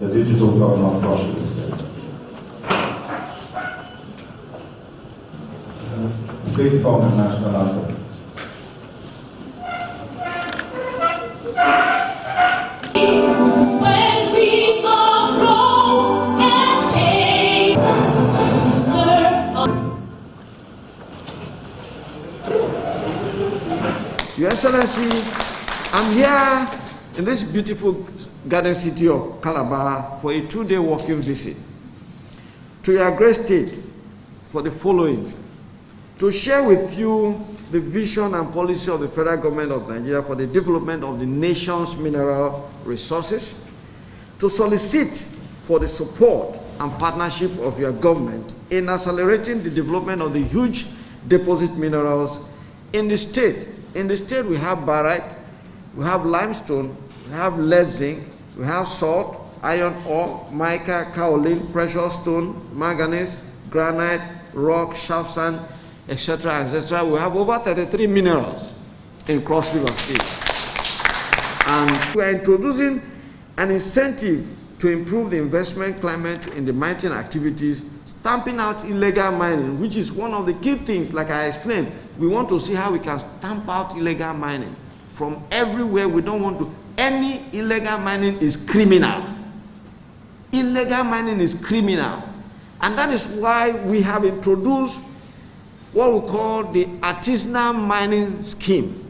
The digital government process. State song and national anthem. Your Excellency, I'm here in this beautiful garden city of Calabar for a 2-day walking visit to your great state for the following: to share with you the vision and policy of the federal government of Nigeria for the development of the nation's mineral resources, to solicit for the support and partnership of your government in accelerating the development of the huge deposit minerals in the state. In the state, we have barite, we have limestone, we have lead zinc, we have salt, iron ore, mica, kaolin, precious stone, manganese, granite, rock, sharp sand, etc., etc. We have over 33 minerals in Cross River State. And we are introducing an incentive to improve the investment climate in the mining activities, stamping out illegal mining, which is one of the key things. Like I explained, we want to see how we can stamp out illegal mining from everywhere. We don't want to. Any illegal mining is criminal. Illegal mining is criminal. And that is why we have introduced what we call the artisanal mining scheme.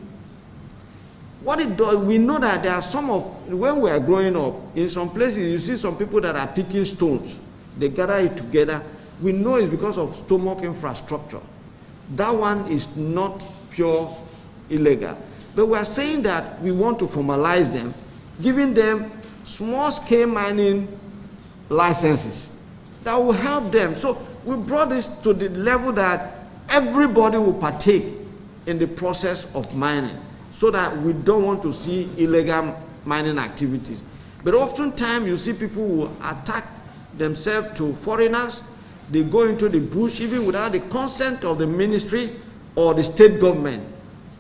What it does, we know that there are some of, when we are growing up, in some places you see some people that are picking stones. They gather it together. We know it's because of stomach infrastructure. That one is not pure illegal. But we are saying that we want to formalize them, giving them small-scale mining licenses that will help them. So we brought this to the level that everybody will partake in the process of mining, so that we don't want to see illegal mining activities. But oftentimes you see people who attack themselves to foreigners. They go into the bush even without the consent of the ministry or the state government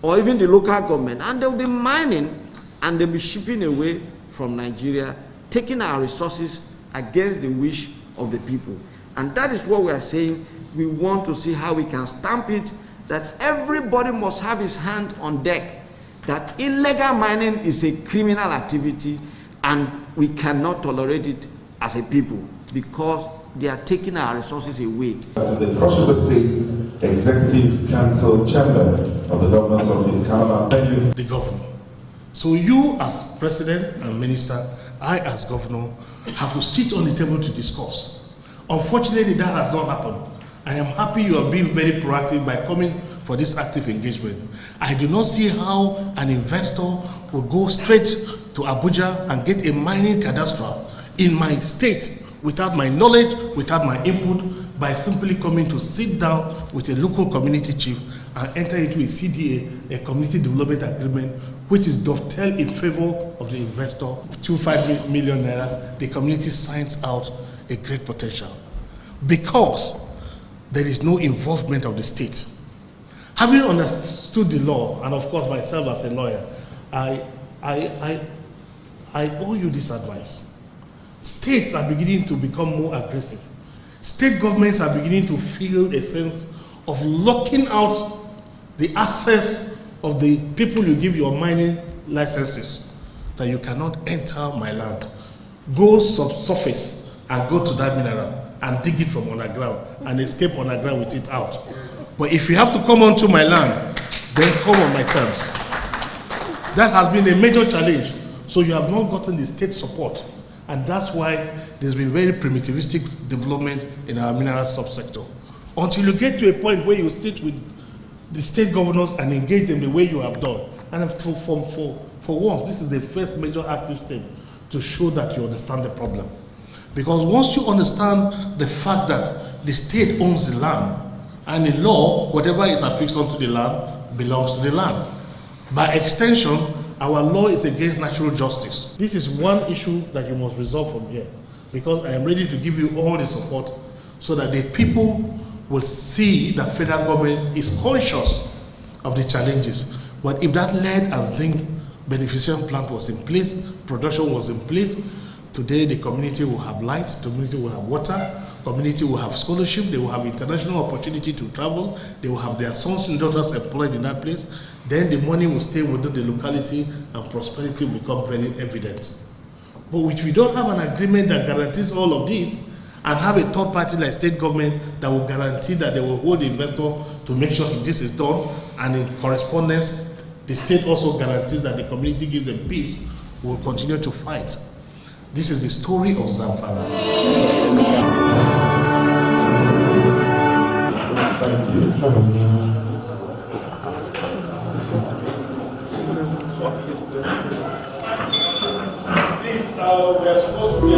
or even the local government, and they'll be mining and they'll be shipping away from Nigeria, taking our resources against the wish of the people. And that is what we are saying. We want to see how we can stamp it, that everybody must have his hand on deck, that illegal mining is a criminal activity and we cannot tolerate it as a people, because they are taking our resources away. To the Cross River State Executive Council Chamber of the Governor's Office, Calabar. The governor. So you as president and minister, I as governor, have to sit on the table to discuss. Unfortunately, that has not happened. I am happy you are being very proactive by coming for this active engagement. I do not see how an investor will go straight to Abuja and get a mining cadastral in my state without my knowledge, without my input, by simply coming to sit down with a local community chief and enter into a CDA, a community development agreement, which is dovetailed in favor of the investor. 25 million naira, the community signs out a great potential, because there is no involvement of the state. Having understood the law, and of course myself as a lawyer, I owe you this advice. States are beginning to become more aggressive. State governments are beginning to feel a sense of locking out the access of the people you give your mining licenses, that you cannot enter my land. Go subsurface and go to that mineral and dig it from underground and escape underground with it out. But if you have to come onto my land, then come on my terms. That has been a major challenge. So you have not gotten the state support. And that's why there's been very primitivistic development in our mineral subsector. Until you get to a point where you sit with the state governors and engage them the way you have done. And for once, this is the first major active step to show that you understand the problem. Because once you understand the fact that the state owns the land, and in law, whatever is affixed onto the land belongs to the land. By extension, our law is against natural justice. This is one issue that you must resolve from here, because I am ready to give you all the support so that the people will see that federal government is conscious of the challenges. But if that lead and zinc beneficiation plant was in place, production was in place, today the community will have light, the community will have water, community will have scholarship, they will have international opportunity to travel, they will have their sons and daughters employed in that place, then the money will stay within the locality and prosperity will become very evident. But if we don't have an agreement that guarantees all of this, and have a third party like state government that will guarantee that they will hold the investor to make sure this is done, and in correspondence, the state also guarantees that the community gives them peace, we will continue to fight. This is the story of Zamfara. Thank you. This, we are supposed to be